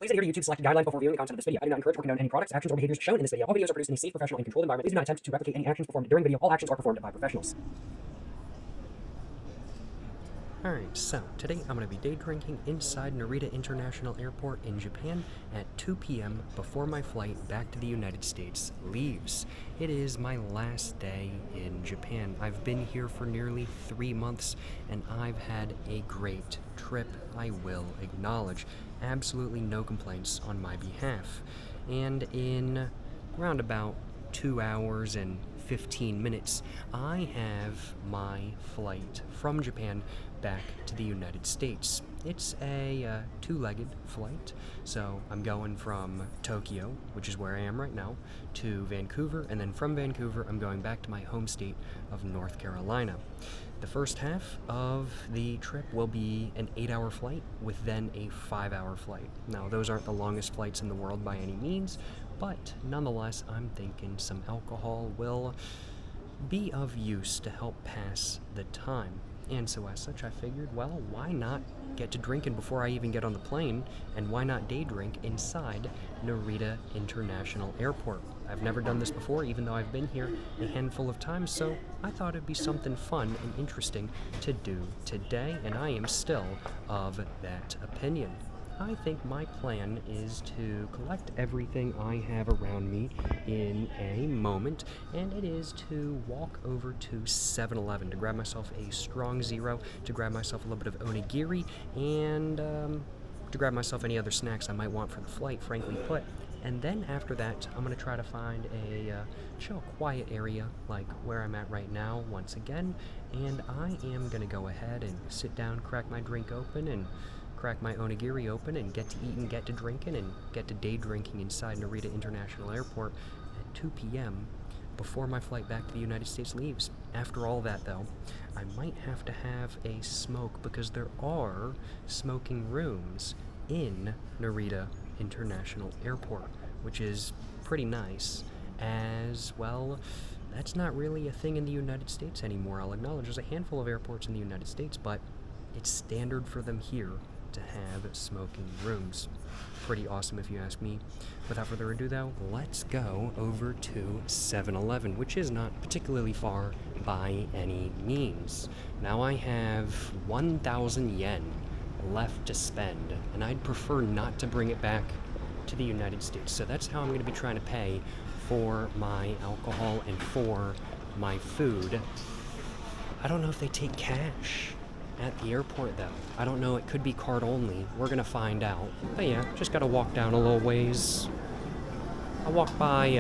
Please adhere to YouTube's selected guidelines before viewing the content of this video. I do not encourage or condone any products, actions, or behaviors shown in this video. All videos are produced in a safe, professional, and controlled environment. Please do not attempt to replicate any actions performed during the video. All actions are performed by professionals. Alright, so today I'm going to be day drinking inside Narita International Airport in Japan at 2 p.m. before my flight back to the United States leaves. It is my last day in Japan. I've been here for nearly 3 months and I've had a great trip, I will acknowledge. Absolutely no complaints on my behalf. And in around about 2 hours and 15 minutes, I have my flight from Japan back to the United States. It's a two-legged flight, so I'm going from Tokyo, which is where I am right now, to Vancouver, and then from Vancouver I'm going back to my home state of North Carolina. The first half of the trip will be an 8-hour flight with then a 5-hour flight. Now, those aren't the longest flights in the world by any means, but nonetheless, I'm thinking some alcohol will be of use to help pass the time. And so as such, I figured, well, why not get to drinking before I even get on the plane, and why not day drink inside Narita International Airport? I've never done this before, even though I've been here a handful of times, so I thought it'd be something fun and interesting to do today, and I am still of that opinion. I think my plan is to collect everything I have around me in a moment, and it is to walk over to 7-Eleven to grab myself a strong zero, to grab myself a little bit of onigiri, and to grab myself any other snacks I might want for the flight, frankly put. And then after that, I'm going to try to find a chill, quiet area like where I'm at right now once again, and I am going to go ahead and sit down, crack my drink open, and crack my onigiri open and get to eating, get to drinking, and get to day drinking inside Narita International Airport at 2 p.m. before my flight back to the United States leaves. After all that, though, I might have to have a smoke because there are smoking rooms in Narita International Airport, which is pretty nice, as well. That's not really a thing in the United States anymore, I'll acknowledge. There's a handful of airports in the United States, but it's standard for them here to have smoking rooms. Pretty awesome if you ask me. Without further ado though, let's go over to 7-Eleven, which is not particularly far by any means. Now I have 1,000 yen left to spend, and I'd prefer not to bring it back to the United States. So that's how I'm going to be trying to pay for my alcohol and for my food. I don't know if they take cash at the airport though. I don't know, it could be card only. We're gonna find out. But yeah, just gotta walk down a little ways. I walked by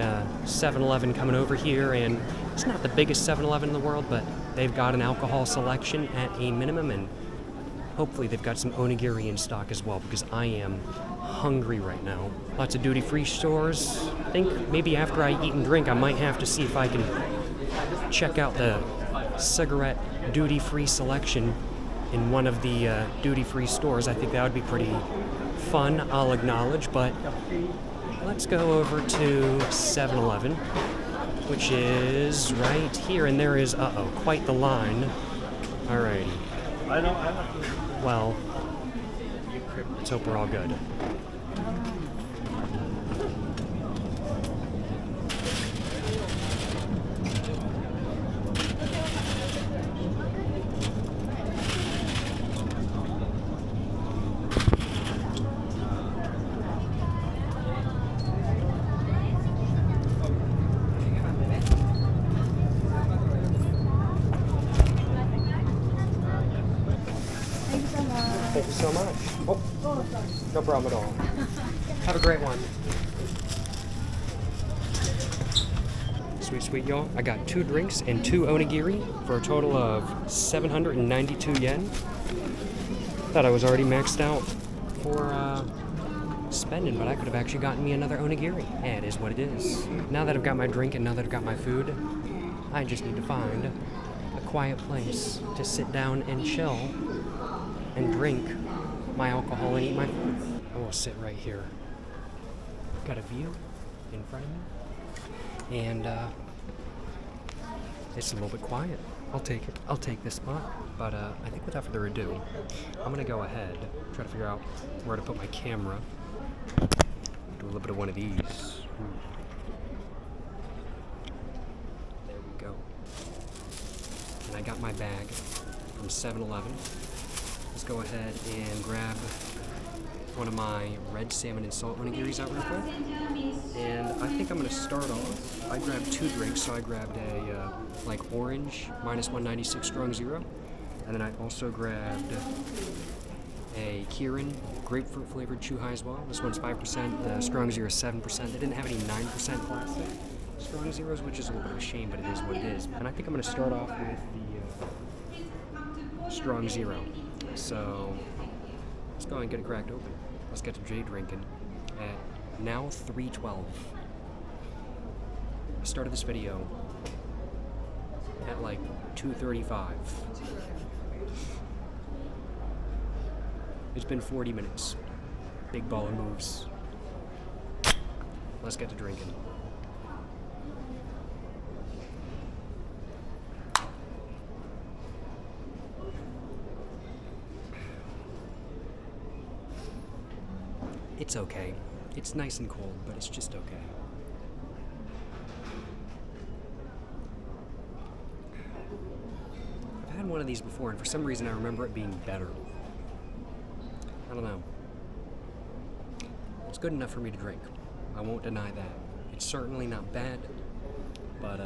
7-Eleven coming over here, and it's not the biggest 7-Eleven in the world, but they've got an alcohol selection at a minimum, and hopefully they've got some onigiri in stock as well, because I am hungry right now. Lots of duty-free stores. I think maybe after I eat and drink, I might have to see if I can check out the cigarette duty-free selection in one of the duty-free stores. I think that would be pretty fun, I'll acknowledge, but let's go over to 7-Eleven, which is right here, and there is, quite the line. Alrighty. Well, let's hope we're all good. Thank you so much. Oh, no problem at all. Have a great one. Sweet, sweet, y'all. I got 2 drinks and 2 onigiri for a total of 792 yen. Thought I was already maxed out for spending, but I could have actually gotten me another onigiri. And it is what it is. Now that I've got my drink and now that I've got my food, I just need to find a quiet place to sit down and chill and drink my alcohol and eat my food. I will sit right here. Got a view in front of me, and it's a little bit quiet. I'll take it. I'll take this spot. But I think without further ado, I'm gonna go ahead, try to figure out where to put my camera. little bit of one of these. There we go. And I got my bag from 7-Eleven. Let's go ahead and grab one of my red salmon and salt onigiris out real quick. And I think I'm going to start off. I grabbed 2 drinks, so I grabbed a like orange -196 strong zero. And then I also grabbed a Kirin grapefruit flavored Chuhai as well. This one's 5%, the strong zero is 7%. They didn't have any 9% classic strong zeros, which is a little bit of a shame, but it is what it is. And I think I'm going to start off with the strong zero. So let's go and get it cracked open. Let's get to day drinking at now 3:12. I started this video at like 2:35. It's been 40 minutes. Big baller moves. Let's get to drinking. It's okay. It's nice and cold, but it's just okay. I've had one of these before, and for some reason I remember it being better. I don't know. It's good enough for me to drink. I won't deny that. It's certainly not bad, but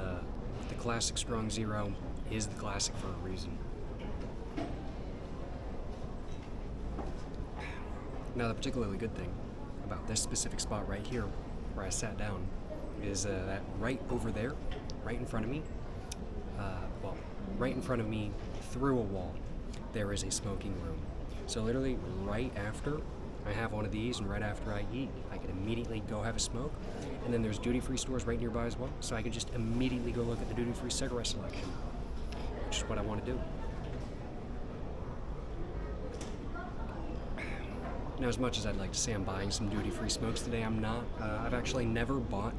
the classic strong zero is the classic for a reason. Now, the particularly good thing about this specific spot right here, where I sat down, is that right over there, right in front of me, well, right in front of me through a wall, there is a smoking room. So literally right after I have one of these and right after I eat, I can immediately go have a smoke. And then there's duty-free stores right nearby as well, so I can just immediately go look at the duty-free cigarette selection, which is what I want to do. Now, as much as I'd like to say I'm buying some duty-free smokes today, I'm not. I've actually never bought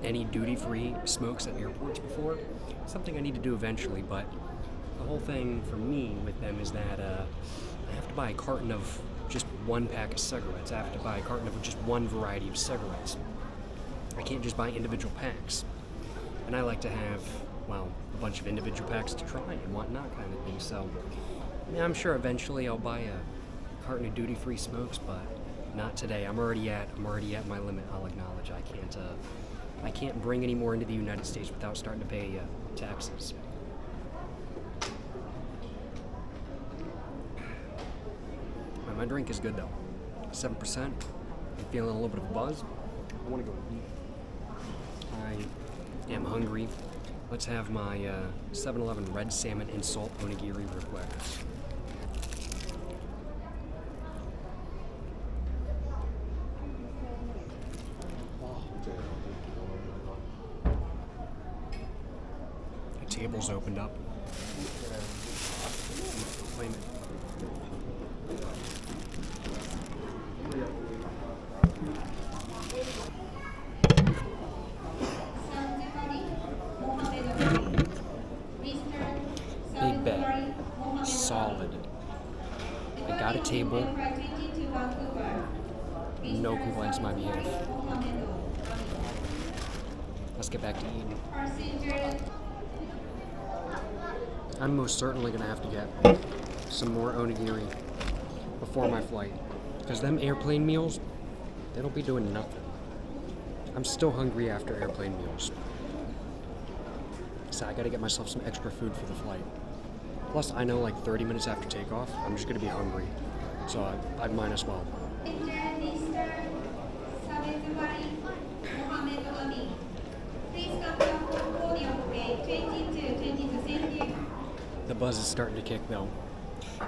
any duty-free smokes at airports before. Something I need to do eventually, but the whole thing for me with them is that I have to buy a carton of just one pack of cigarettes. I have to buy a carton of just one variety of cigarettes. I can't just buy individual packs. And I like to have, well, a bunch of individual packs to try and whatnot kind of thing. So, yeah, I'm sure eventually I'll buy a carton of duty-free smokes, but not today. I'm already at my limit. I'll acknowledge I can't bring any more into the United States without starting to pay taxes. My drink is good though. 7%. I'm feeling a little bit of a buzz. I want to go eat. I am hungry. Let's have my 7-Eleven red salmon and salt onigiri real quick. The table's opened up. Claim it. Big bet. Solid. I got a table. No complaints on my behalf. Let's get back to eating. I'm most certainly going to have to get some more onigiri before my flight. Because them airplane meals, they don't be doing nothing. I'm still hungry after airplane meals. So I gotta get myself some extra food for the flight. Plus, I know like 30 minutes after takeoff, I'm just gonna be hungry. So I might as well. The buzz is starting to kick though.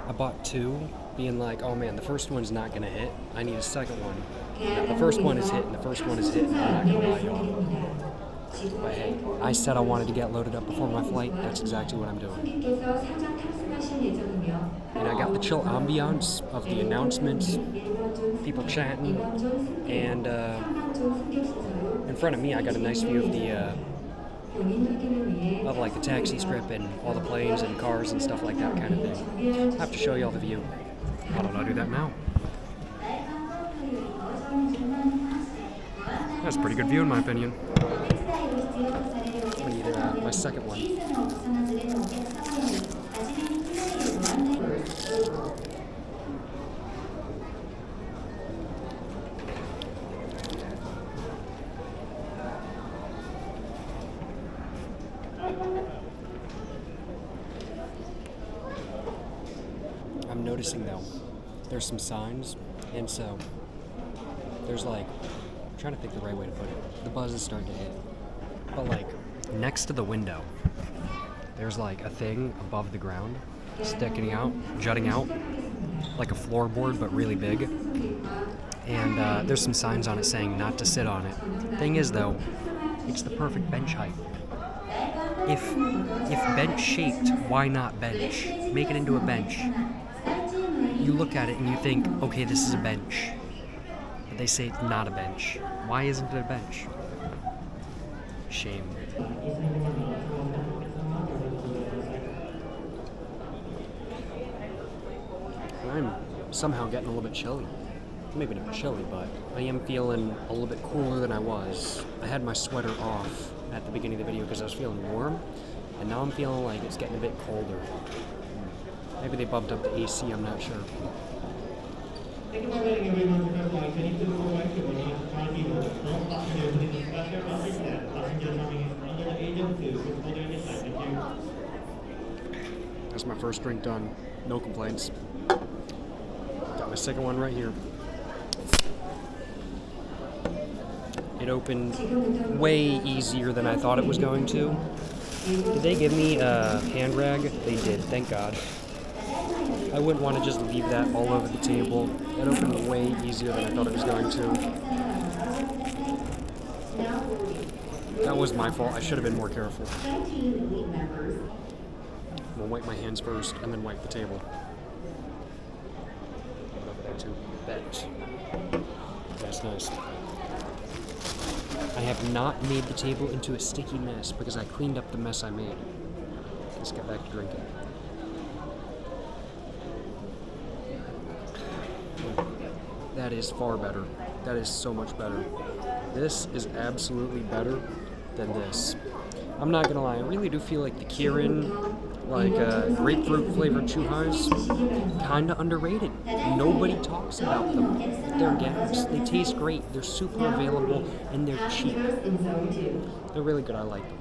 I bought 2, being like, oh man, the first one's not gonna hit. I need a second one. Now, the first one is hit, and the first one is hit, and I'm not gonna lie, y'all. But hey, I said I wanted to get loaded up before my flight. That's exactly what I'm doing. And I got the chill ambiance of the announcements, people chatting, and in front of me I got a nice view of the like the taxi strip and all the planes and cars and stuff like that kind of thing. I have to show you all the view. Why don't I do that now? That's a pretty good view in my opinion. I need my second one. I'm noticing though, there's some signs, and so there's like, I'm trying to think the right way to put it. The buzz is starting to hit, but like next to the window, there's like a thing above the ground, sticking out, jutting out, like a floorboard but really big. And there's some signs on it saying not to sit on it. Thing is though, it's the perfect bench height. If bench shaped, why not bench? Make it into a bench. You look at it and you think, okay, this is a bench. But they say it's not a bench. Why isn't it a bench? Shame. I'm somehow getting a little bit chilly. Maybe not chilly, but I am feeling a little bit cooler than I was. I had my sweater off at the beginning of the video because I was feeling warm, and now I'm feeling like it's getting a bit colder. Maybe they bumped up the AC, I'm not sure. That's my first drink done. No complaints. Got my second one right here. It opened way easier than I thought it was going to. Did they give me a hand rag? They did, thank God. I wouldn't want to just leave that all over the table. It opened way easier than I thought it was going to. That was my fault. I should have been more careful. I'm gonna wipe my hands first and then wipe the table. Over there too. Bet. That's nice. I have not made the table into a sticky mess because I cleaned up the mess I made. Let's get back to drinking. That is far better. That is so much better. This is absolutely better than this. I'm not gonna lie, I really do feel like the Kirin, grapefruit flavored Chuhais, kinda underrated. Nobody talks about them. They're gas. They taste great. They're super available and they're cheap. They're really good. I like them.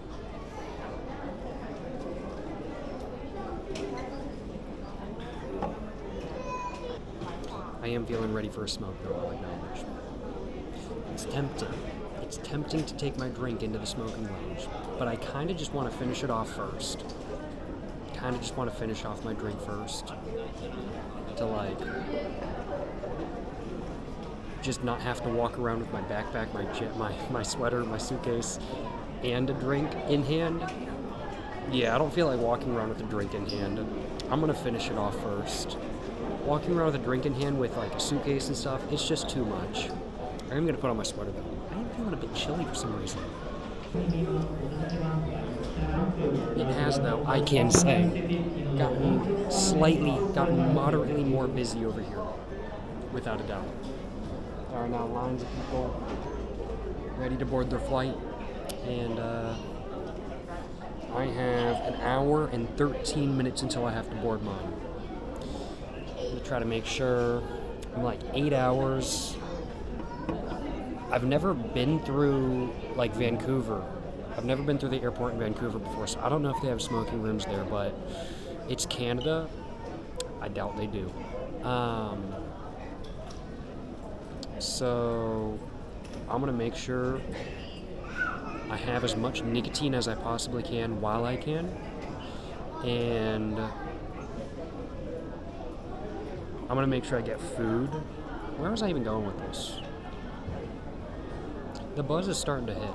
I am feeling ready for a smoke though, I'll acknowledge. It's tempting. It's tempting to take my drink into the smoking lounge, but I kind of just want to finish it off first. Kind of just want to finish off my drink first. To just not have to walk around with my backpack, my sweater, my suitcase, and a drink in hand. Yeah, I don't feel like walking around with a drink in hand. I'm gonna finish it off first. Walking around with a drink in hand with like a suitcase and stuff, it's just too much. I'm gonna put on my sweater though. I am feeling a bit chilly for some reason. It has though, I can say, gotten moderately more busy over here, without a doubt. There are now lines of people ready to board their flight, and I have an hour and 13 minutes until I have to board mine. I'm gonna try to make sure I'm like 8 hours. I've never been through like Vancouver. I've never been through the airport in Vancouver before, so I don't know if they have smoking rooms there, but it's Canada. I doubt they do. So I'm gonna make sure I have as much nicotine as I possibly can while I can, and I'm gonna make sure I get food. Where was I even going with this? The buzz is starting to hit.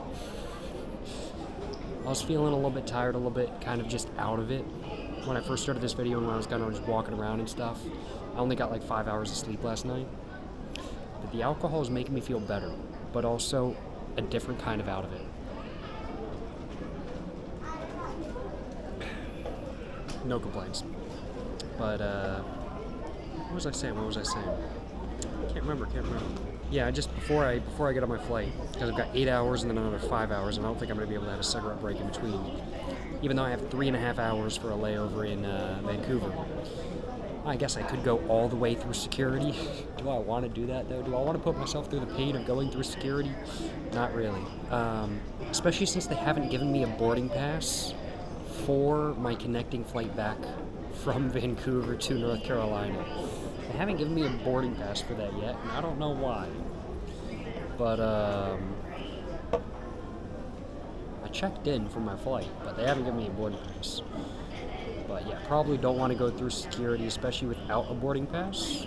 I was feeling a little bit tired, a little bit kind of just out of it when I first started this video and when I was kind of just walking around and stuff. I only got like 5 hours of sleep last night. But the alcohol is making me feel better, but also a different kind of out of it. No complaints. But, what was I saying? Can't remember. Yeah, just before I get on my flight, because I've got 8 hours and then another 5 hours, and I don't think I'm going to be able to have a cigarette break in between. Even though I have 3.5 hours for a layover in Vancouver. I guess I could go all the way through security. Do I want to do that though? Do I want to put myself through the pain of going through security? Not really. Especially since they haven't given me a boarding pass for my connecting flight back from Vancouver to North Carolina. They haven't given me a boarding pass for that yet, and I don't know why. But I checked in for my flight, but they haven't given me a boarding pass. But yeah, probably don't want to go through security, especially without a boarding pass.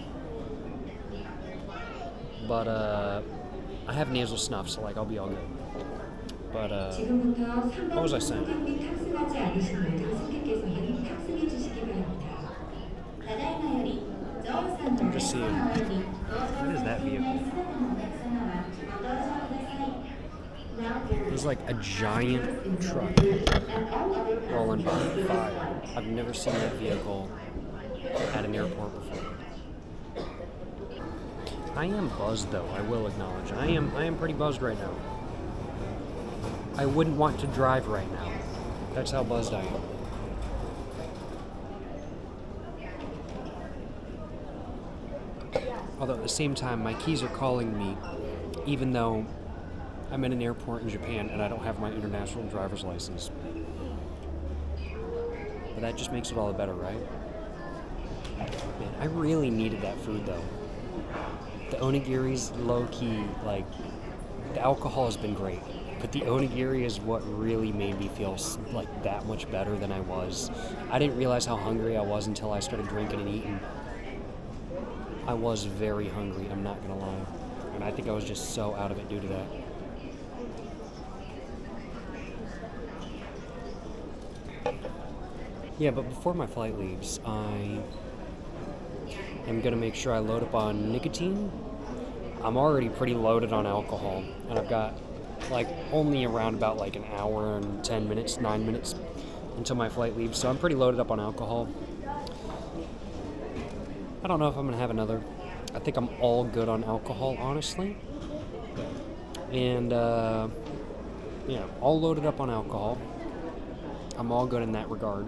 But I have nasal snuff, so like I'll be all good. But what was I saying? I'm just seeing. What is that vehicle? There's like a giant truck rolling by. I've never seen that vehicle at an airport before. I am buzzed though, I will acknowledge. I am pretty buzzed right now. I wouldn't want to drive right now. That's how buzzed I am. Although at the same time, my keys are calling me, even though I'm in an airport in Japan and I don't have my international driver's license. But that just makes it all the better, right? Man, I really needed that food though. The onigiri's low-key, like, the alcohol has been great, but the onigiri is what really made me feel like that much better than I was. I didn't realize how hungry I was until I started drinking and eating. I was very hungry, I'm not gonna lie. And I think I was just so out of it due to that. Yeah, but before my flight leaves, I am going to make sure I load up on nicotine. I'm already pretty loaded on alcohol, and I've got like only around about like an hour and 10 minutes, 9 minutes until my flight leaves, so I'm pretty loaded up on alcohol. I don't know if I'm going to have another. I think I'm all good on alcohol, honestly. And yeah, all loaded up on alcohol. I'm all good in that regard.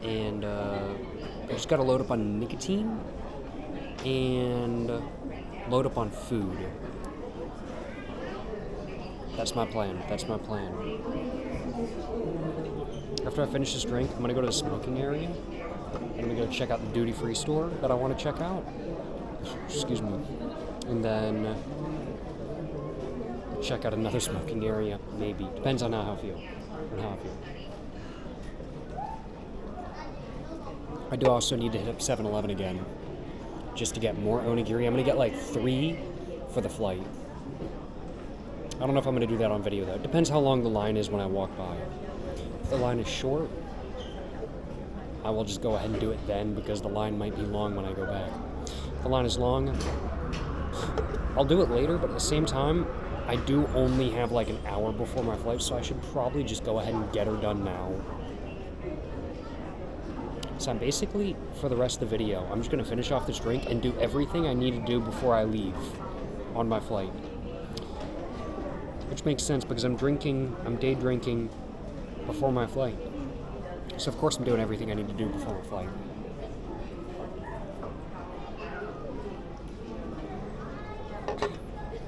And I just gotta load up on nicotine and load up on food. That's my plan. After I finish this drink, I'm gonna go to the smoking area. And I'm gonna go check out the duty-free store that I want to check out. Excuse me. And then check out another smoking area, maybe. Depends on how I feel. I do also need to hit up 7-Eleven again, just to get more onigiri. I'm going to get like 3 for the flight. I don't know if I'm going to do that on video though. It depends how long the line is when I walk by. If the line is short, I will just go ahead and do it then, because the line might be long when I go back. If the line is long, I'll do it later, but at the same time, I do only have like an hour before my flight, so I should probably just go ahead and get her done now. So I'm basically, for the rest of the video, I'm just going to finish off this drink and do everything I need to do before I leave on my flight. Which makes sense, because I'm day drinking before my flight. So of course I'm doing everything I need to do before my flight.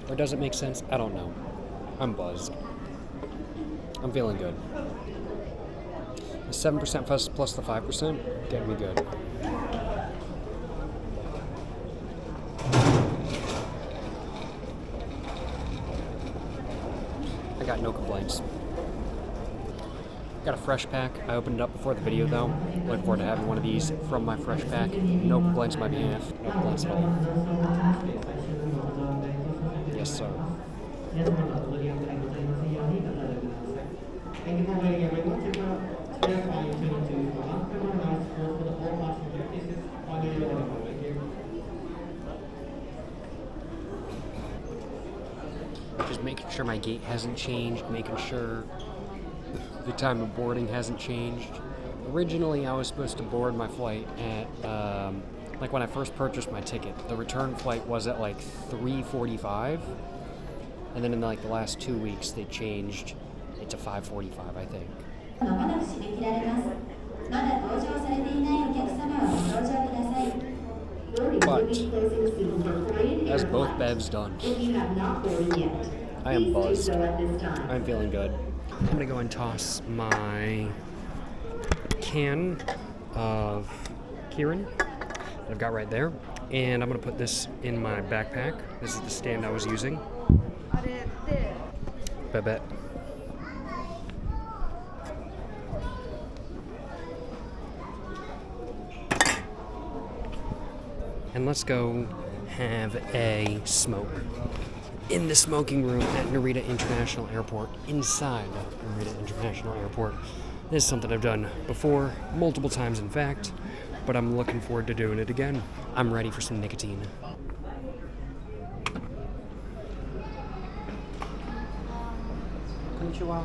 Or does it make sense? I don't know. I'm buzzed. I'm feeling good. The 7% plus the 5%, getting me good. I got no complaints. Got a fresh pack. I opened it up before the video though. Looking forward to having one of these from my fresh pack. No complaints on my behalf. No complaints at all. Yes, sir. Just making sure my gate hasn't changed, making sure the time of boarding hasn't changed. Originally, I was supposed to board my flight at Like when I first purchased my ticket, the return flight was at like 3:45, and then in like the last 2 weeks they changed it to 5:45, I think. まもなく締め切られます。まだ搭乗されていないお客様はご搭乗ください。 But as both bevs done, I am buzzed. I'm feeling good. I'm gonna go and toss my can of Kirin that I've got right there, and I'm gonna put this in my backpack. This is the stand I was using. Bet. And let's go have a smoke in the smoking room at Narita International Airport, inside Narita International Airport. This is something I've done before, multiple times in fact, but I'm looking forward to doing it again. I'm ready for some nicotine. Konnichiwa.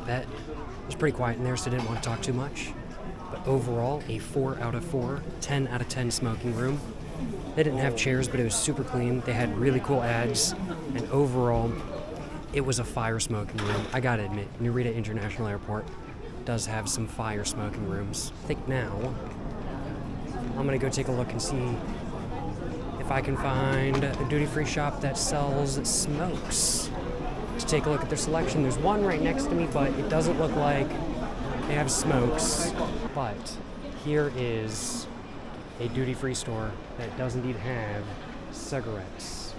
Bet. It was pretty quiet in there, so I didn't want to talk too much. But overall, a 4 out of 4, 10 out of 10 smoking room. They didn't have chairs, but it was super clean. They had really cool ads, and overall, it was a fire smoking room. I gotta admit, Narita International Airport does have some fire smoking rooms. I think now, I'm gonna go take a look and see if I can find a duty-free shop that sells smokes. To take a look at their selection. There's one right next to me, but it doesn't look like they have smokes. But here is a duty-free store that does indeed have cigarettes.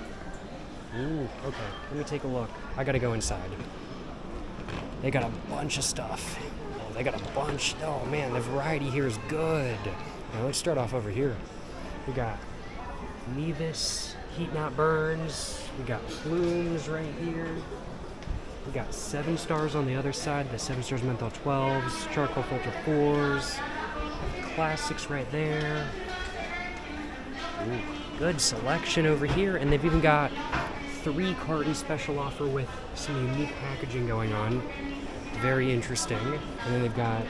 Ooh, okay, let me take a look. I gotta go inside. They got a bunch of stuff. Oh, they got a bunch. Oh man, the variety here is good. Now let's start off over here. We got Nevis Heat Not Burns. We got Plumes right here. We got 7 stars on the other side, the 7 stars menthol 12s, charcoal filter 4s, classics right there. Ooh, good selection over here, and they've even got 3 carton special offer with some unique packaging going on. Very interesting. And then they've got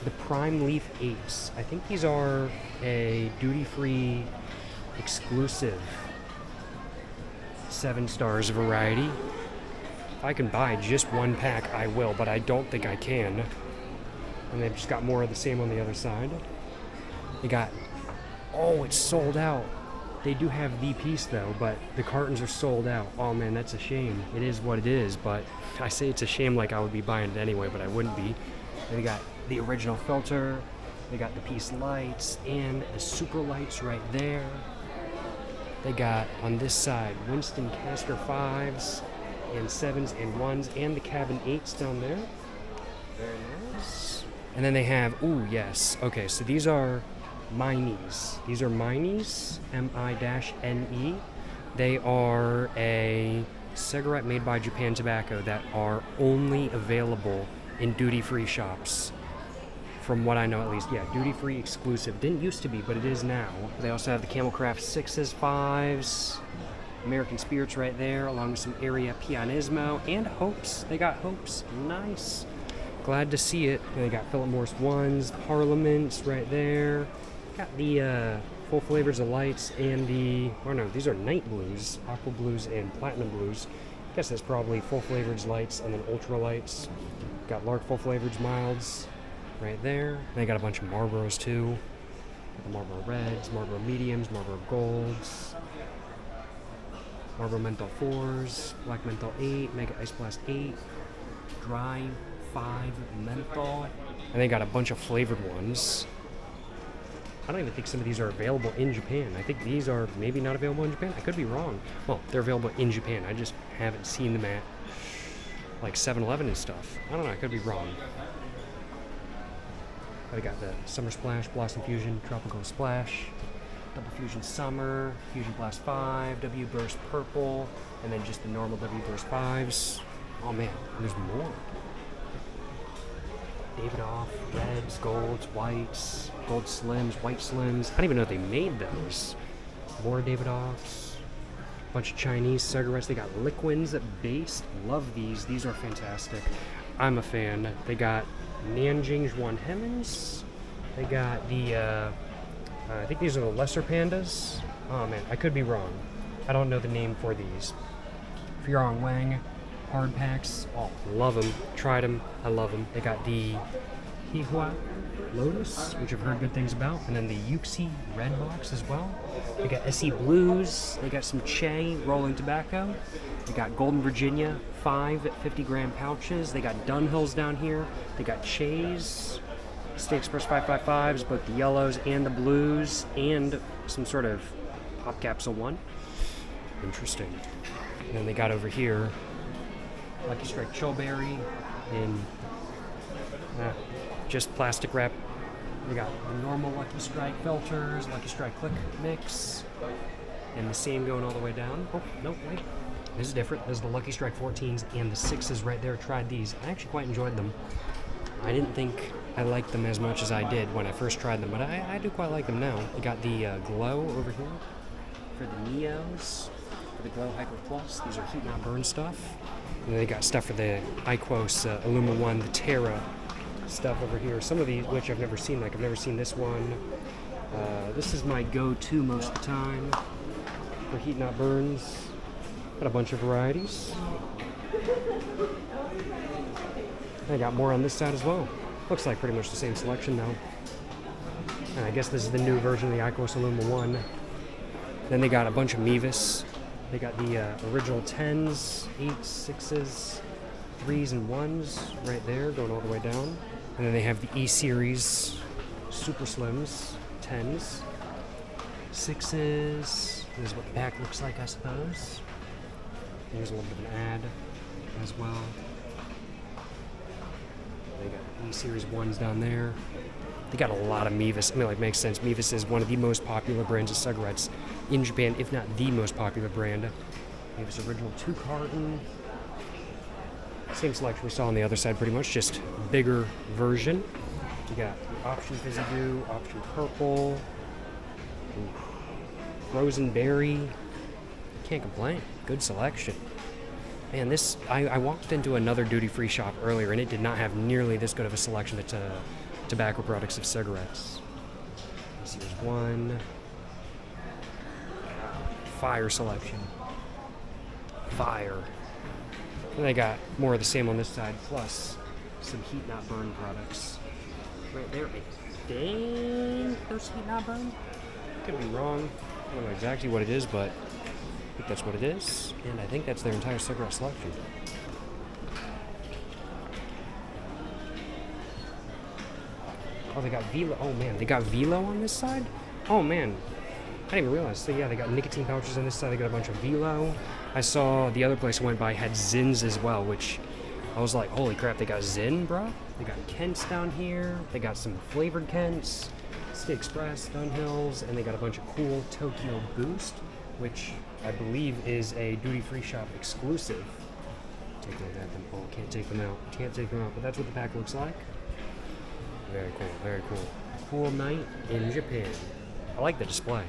the Prime Leaf 8s. I think these are a duty-free exclusive 7 stars variety. If I can buy just one pack, I will, but I don't think I can. And they've just got more of the same on the other side. They got, oh, it's sold out. They do have the piece though, but the cartons are sold out. Oh man, that's a shame. It is what it is, but I say it's a shame like I would be buying it anyway, but I wouldn't be. And they got the original filter, they got the piece lights, and the super lights right there. They got, on this side, Winston Caster 5s, and 7s and 1s, and the cabin 8s down there. Very nice. And then they have, ooh, yes. Okay, so these are Minis. These are Minis, M-I-N-E. They are a cigarette made by Japan Tobacco that are only available in duty-free shops. From what I know at least, yeah, duty-free exclusive. Didn't used to be, but it is now. They also have the Camel Craft 6s, 5s, American Spirits right there, along with some Area Pianismo, and Hopes. They got Hopes. Nice. Glad to see it. And they got Philip Morris 1s, Parliaments right there. Got the full flavors of lights and the, oh no, these are night blues, aqua blues and platinum blues. I guess that's probably full flavored lights and then ultra lights. Got large full flavored milds. right there. They got a bunch of Marlboros too. Got the Marlboro Reds, Marlboro Mediums, Marlboro Golds, Marlboro Menthol 4s, Black Menthol 8, Mega Ice Blast 8, Dry 5 Menthol. And they got a bunch of flavored ones. I don't even think some of these are available in Japan. I think these are maybe not available in Japan. I could be wrong. Well, they're available in Japan. I just haven't seen them at like 7-Eleven and stuff. I don't know. I could be wrong. I got the Summer Splash, Blossom Fusion, Tropical Splash, Double Fusion Summer, Fusion Blast 5, W Burst Purple, and then just the normal W Burst 5s. Oh man, there's more. Davidoff, reds, golds, whites, gold slims, white slims. I don't even know if they made those. More Davidoffs. A bunch of Chinese cigarettes. They got liquids based. Love these. These are fantastic. I'm a fan. They got Nanjing Juan Hemens. They got the, I think these are the lesser pandas. Oh man, I could be wrong. I don't know the name for these. Furong Wang. Hard packs. Oh, love them. Tried them. I love them. They got the Hihua Lotus, which I've heard good things about, and then the Yuxi Red Box as well. They got SE Blues. They got some Che Rolling Tobacco. They got Golden Virginia 5 50-gram pouches. They got Dunhills down here. They got Che's, State Express 555s, both the yellows and the blues, and some sort of pop capsule one. Interesting. And then they got over here Lucky Strike Chillberry in just plastic wrap. We got the normal Lucky Strike filters, Lucky Strike Click Mix, and the same going all the way down. Oh, no, wait. This is different. This is the Lucky Strike 14s and the 6s right there. Tried these. I actually quite enjoyed them. I didn't think I liked them as much as I did when I first tried them, but I do quite like them now. We got the Glow over here for the Neos, for the Glow Hyper Plus. These are heat not burn stuff. And then they got stuff for the Iquos Illuma 1, the Terra stuff over here. Some of these, which I've never seen, like I've never seen this one. This is my go-to most of the time for heat not burns. Got a bunch of varieties. I got more on this side as well. Looks like pretty much the same selection though. And I guess this is the new version of the Iquos Illuma 1. Then they got a bunch of Mevis. They got the original 10s, 8s, 6s, 3s, and 1s right there, going all the way down. And then they have the E-Series Super Slims, 10s, 6s. This is what the pack looks like, I suppose. Here's a little bit of an ad as well. They got E-Series 1s down there. They got a lot of Mevis. I mean, like, makes sense. Mevis is one of the most popular brands of cigarettes in Japan, if not the most popular brand. Mevis Original 2-carton. Same selection we saw on the other side, pretty much, just bigger version. You got the Option Fizzy Dew, Option Purple, Frozen Berry. Can't complain. Good selection. Man, this, I walked into another duty-free shop earlier, and it did not have nearly this good of a selection of tobacco products of cigarettes. Series 1. Fire selection. Fire. And they got more of the same on this side, plus some heat not burn products. Right there. Dang, those heat not burn? Could be wrong. I don't know exactly what it is, but I think that's what it is. And I think that's their entire cigarette selection. Oh, they got Velo. Oh, man. They got Velo on this side? Oh, man. I didn't even realize. So, yeah, they got nicotine pouches on this side. They got a bunch of Velo. I saw the other place I went by had Zins as well, which I was like, holy crap, they got Zin, bro? They got Kents down here. They got some flavored Kents, State Express, Dunhills, and they got a bunch of cool Tokyo Boost, which I believe is a duty-free shop exclusive. Take a look at them. Oh, can't take them out. Can't take them out, but that's what the pack looks like. Very cool, very cool. Cool night in Japan. I like the display.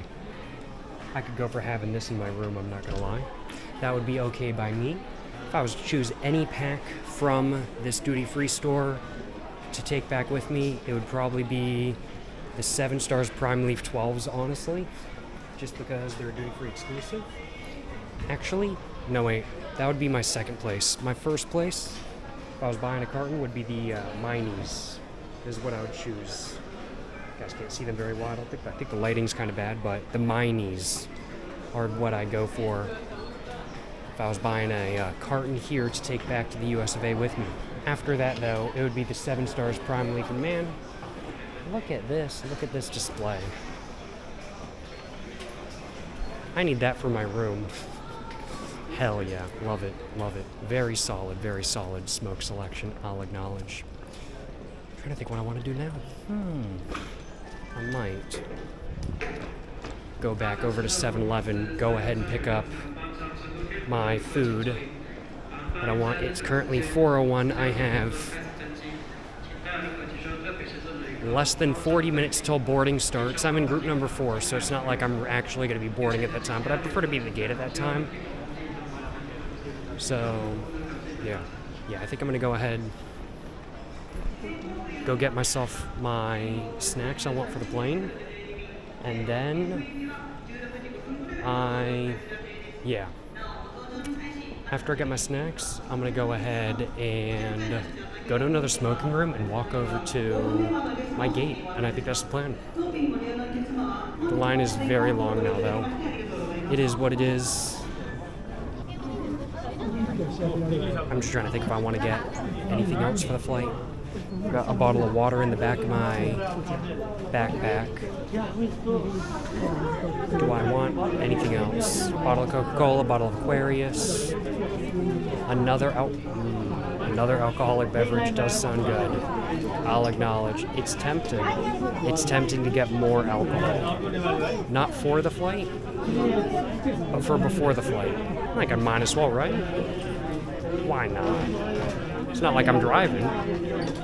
I could go for having this in my room, I'm not gonna lie. That would be okay by me. If I was to choose any pack from this duty-free store to take back with me, it would probably be the 7 Stars Prime Leaf 12s, honestly. Just because they're a duty-free exclusive. Actually, no wait, that would be my second place. My first place, if I was buying a carton, would be the Minis. is what I would choose. You guys can't see them very well. I think the lighting's kind of bad, but the minis are what I go for if I was buying a carton here to take back to the US of A with me. After that, though, it would be the 7 Stars Prime League. And man, look at this display. I need that for my room. Hell yeah, love it. Very solid smoke selection, I'll acknowledge. I'm trying to think what I want to do now. I might go back over to 7-Eleven, go ahead and pick up my food that I want. It's currently 4:01. I have less than 40 minutes till boarding starts. I'm in group number 4, so it's not like I'm actually going to be boarding at that time, but I prefer to be at the gate at that time. So, yeah, I think I'm going to go ahead, go get myself my snacks I want for the plane, and then after I get my snacks, I'm going to go ahead and go to another smoking room and walk over to my gate, and I think that's the plan. The line is very long now, though. It is what it is. I'm just trying to think if I want to get anything else for the flight. I've got a bottle of water in the back of my backpack. Do I want anything else? Bottle of Coca-Cola, bottle of Aquarius. Another alcoholic beverage does sound good. I'll acknowledge. It's tempting. It's tempting to get more alcohol. Not for the flight, but for before the flight. Like I might as well, right? Why not? It's not like I'm driving.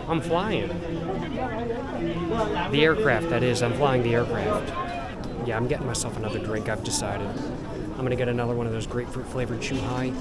I'm flying. The aircraft, that is. I'm flying the aircraft. Yeah, I'm getting myself another drink, I've decided. I'm gonna get another one of those grapefruit flavored Chew High.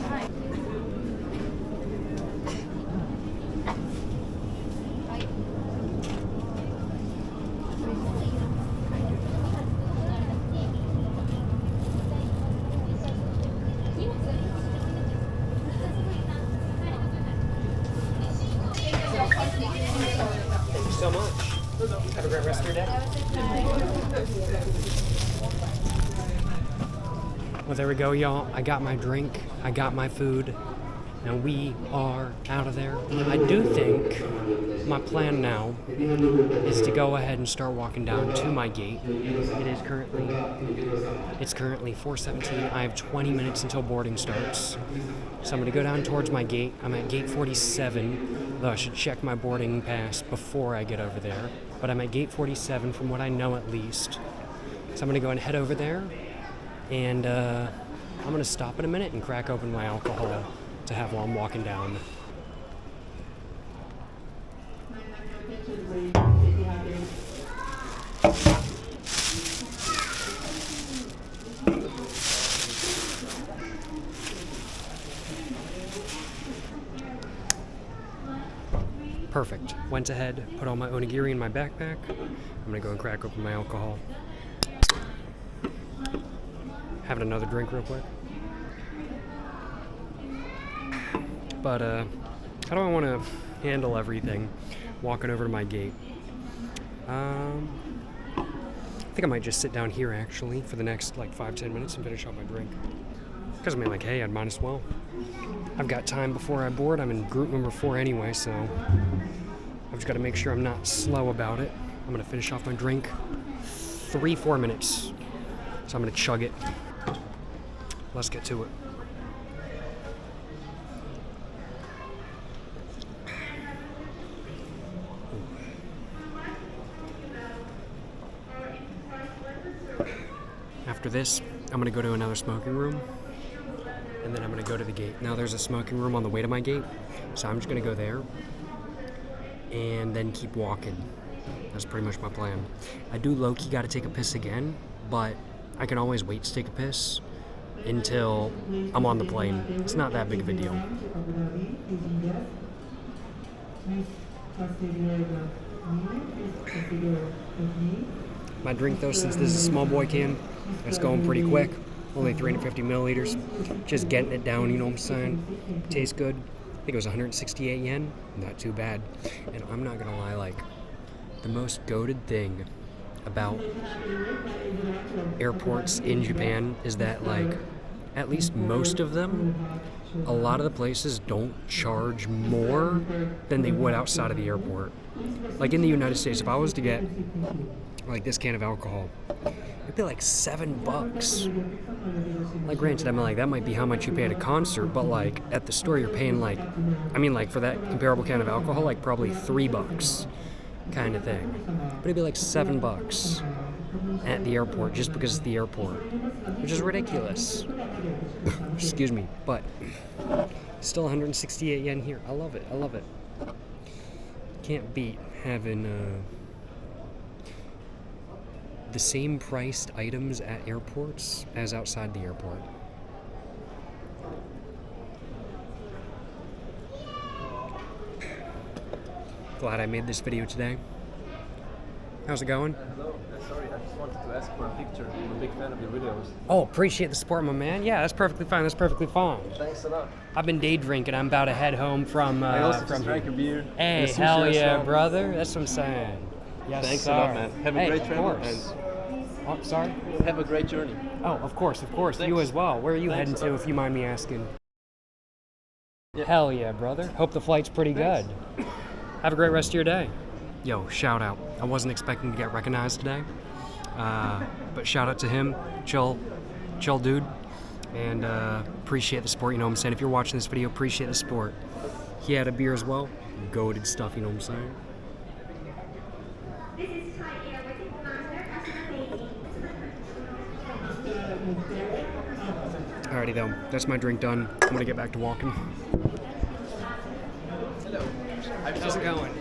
Thank you so much. Have a great rest of your day. Well, there we go, y'all. I got my drink. I got my food. And we are out of there. I do think my plan now is to go ahead and start walking down to my gate. It's currently 4:17. I have 20 minutes until boarding starts. So I'm going to go down towards my gate. I'm at gate 47, though I should check my boarding pass before I get over there. But I'm at gate 47 from what I know at least. So I'm going to go and head over there. And I'm going to stop in a minute and crack open my alcohol to have while I'm walking down. Perfect. Went ahead, put all my onigiri in my backpack. I'm gonna go and crack open my alcohol. Having another drink real quick. But how do I want to handle everything walking over to my gate? I think I might just sit down here actually for the next like 5-10 minutes and finish off my drink. Because I mean, like, hey, I'd might as well. I've got time before I board. I'm in group number 4 anyway, so I've just got to make sure I'm not slow about it. I'm going to finish off my drink 3-4 minutes. So I'm going to chug it. Let's get to it. After this, I'm going to go to another smoking room, and then I'm going to go to the gate. Now there's a smoking room on the way to my gate, so I'm just going to go there, and then keep walking. That's pretty much my plan. I do low-key got to take a piss again, but I can always wait to take a piss until I'm on the plane. It's not that big of a deal. My drink, though, since this is a small boy can, it's going pretty quick. Only 350 milliliters. Just getting it down, you know what I'm saying? Tastes good. I think it was 168 yen. Not too bad. And I'm not gonna lie, like, the most goated thing about airports in Japan is that, like, at least most of them, a lot of the places don't charge more than they would outside of the airport. Like in the United States, if I was to get like this can of alcohol, it'd be like $7. Like, granted, I mean, like, that might be how much you pay at a concert, but like at the store you're paying like, I mean, like for that comparable can of alcohol, like probably $3 kind of thing. But it'd be like $7 at the airport just because it's the airport, which is ridiculous. Excuse me, but still 168 yen here. I love it. I love it. Can't beat having the same priced items at airports as outside the airport. Glad I made this video today. How's it going? Hello, sorry, I just wanted to ask for a picture. I'm a big fan of your videos. Oh, appreciate the support, my man. Yeah, that's perfectly fine. That's perfectly fine. Thanks a lot. I've been day drinking. I'm about to head home from. I also from just drank a beer. Hey, and a sushi hell yeah, restaurant. brother. That's what I'm saying. Yes, Thanks sir. a lot, man. Have a Hey, great of trip course. Oh, sorry. and have a great journey. Oh, of course, of course. You Thanks. as well. Where are you Thanks heading a to, lot. if you mind me asking? Yeah. Hell yeah, brother. Hope the flight's pretty Thanks. good. Have a great rest of your day. Yo, shout out. I wasn't expecting to get recognized today, but shout out to him. Chill dude. And appreciate the support, you know what I'm saying? If you're watching this video, appreciate the support. He had a beer as well. Goated stuff, you know what I'm saying? Alrighty though, that's my drink done. I'm gonna get back to walking. Hello. How's it going?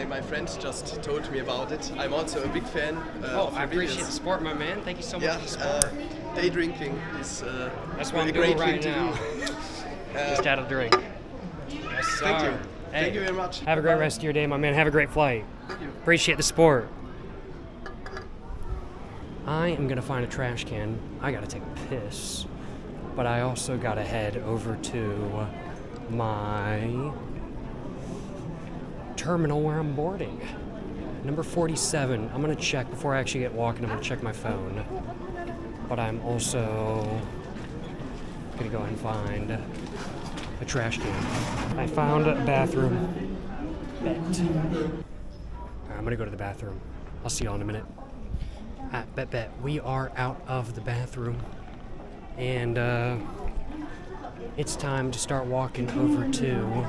My friend just told me about it. I'm also a big fan of I your appreciate the videos. support, my man. Thank you so much Yeah, for the support. day drinking is That's a what I'm great doing right thing to now. do. Just had a drink. Yes, sir. Thank you. Hey, Thank you very much. have a great rest of your day, my man. Have a great flight. Appreciate the support. I am gonna find a trash can. I gotta take a piss, but I also gotta head over to my terminal where I'm boarding. Number 47. I'm gonna check before I actually get walking. I'm gonna check my phone, but I'm also gonna go ahead and find a trash can. I found a bathroom. Bet. I'm gonna go to the bathroom. I'll see y'all in a minute. Bet. We are out of the bathroom, and it's time to start walking over to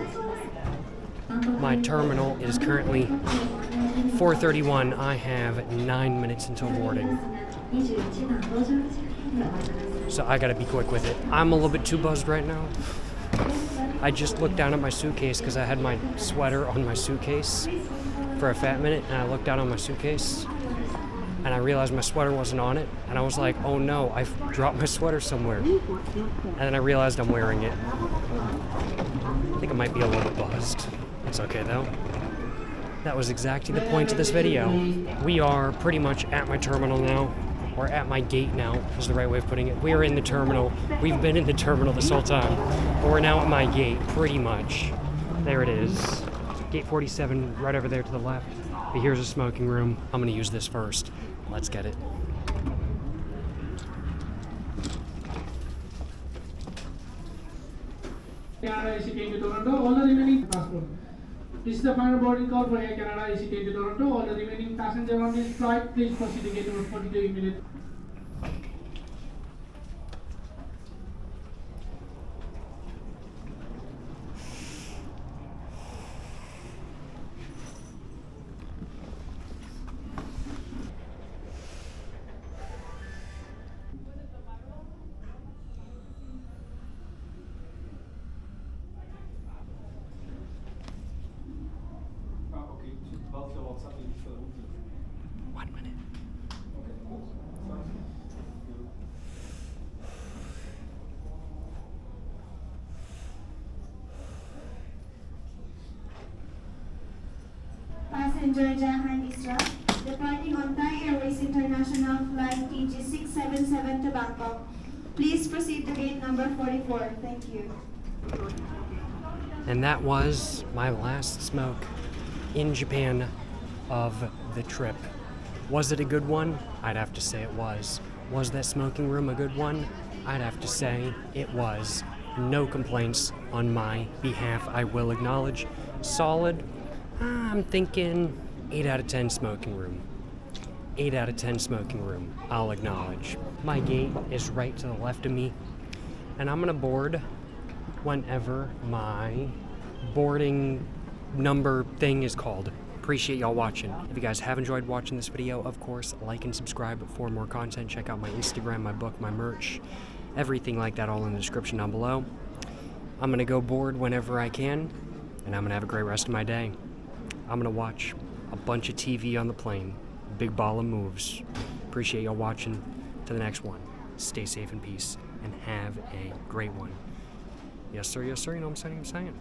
my terminal. It is currently 4:31. I have 9 minutes until boarding, so I gotta be quick with it. I'm a little bit too buzzed right now. I just looked down at my suitcase because I had my sweater on my suitcase for a fat minute, and I looked down on my suitcase and I realized my sweater wasn't on it, and I was like, oh no, I've dropped my sweater somewhere. And then I realized I'm wearing it. I think I might be a little bit buzzed. It's okay though. That was exactly the point of this video. We are pretty much at my terminal now, or at my gate now, is the right way of putting it. We are in the terminal. We've been in the terminal this whole time, but we're now at my gate, pretty much. There it is. Gate 47, right over there to the left. But here's a smoking room. I'm gonna use this first. Let's get it. Canada AC train to Toronto, all the remaining passport. This is the final boarding call for Air Canada AC train to Toronto. All the remaining passengers on this flight, please proceed to gate number 42 immediately. Okay, welke WhatsApp niet veel. 1 minute. Passenger Jahan Isra, departing on Thai Airways International Flight TG677 to Bangkok. Please proceed to gate number 44. Thank you. And that was my last smoke in Japan of the trip. Was it a good one? I'd have to say it was. Was that smoking room a good one? I'd have to say it was. No complaints on my behalf, I will acknowledge. Solid, I'm thinking 8 out of 10 smoking room. 8 out of 10 smoking room, I'll acknowledge. My gate is right to the left of me, and I'm gonna board whenever my boarding number thing is called. Appreciate y'all watching. If you guys have enjoyed watching this video, of course, like and subscribe for more content. Check out my Instagram, my book, my merch, everything like that all in the description down below. I'm gonna go board whenever I can, and I'm gonna have a great rest of my day. I'm gonna watch a bunch of TV on the plane. Big ball of moves. Appreciate y'all watching. To the next one. Stay safe and peace, and have a great one. Yes, sir, you know what I'm saying?